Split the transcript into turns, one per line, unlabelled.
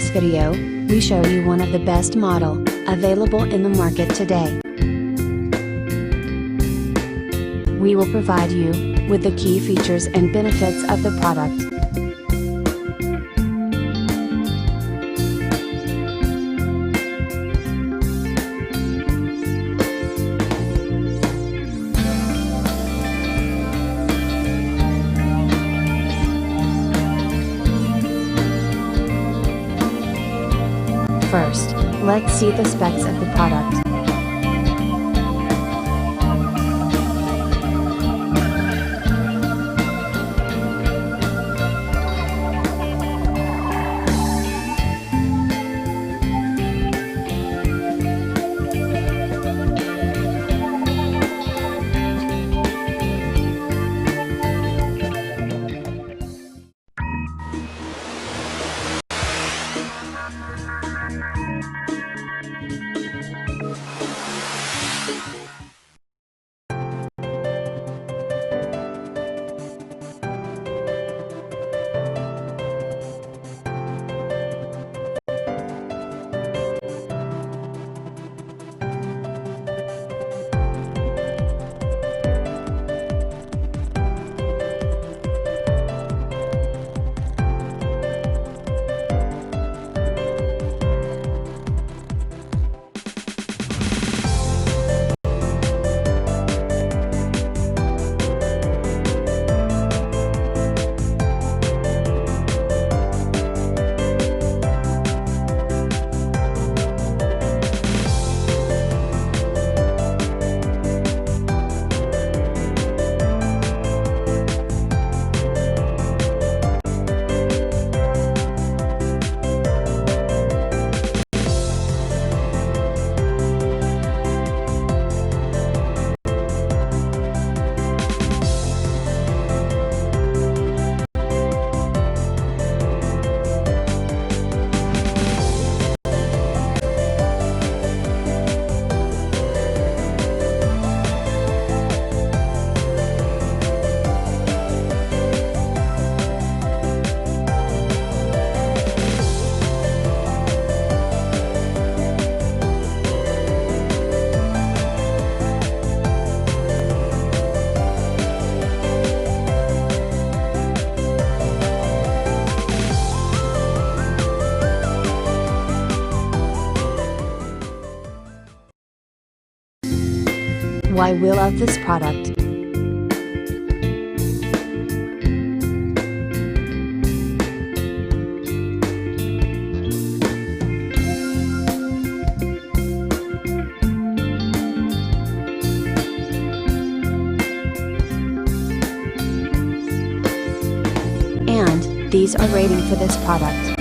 this video, we show you one of the best model, available in the market today. We will provide you, with the key features and benefits of the product. First, let's see the specs of the product. Why we love this product. And these are rating for this product.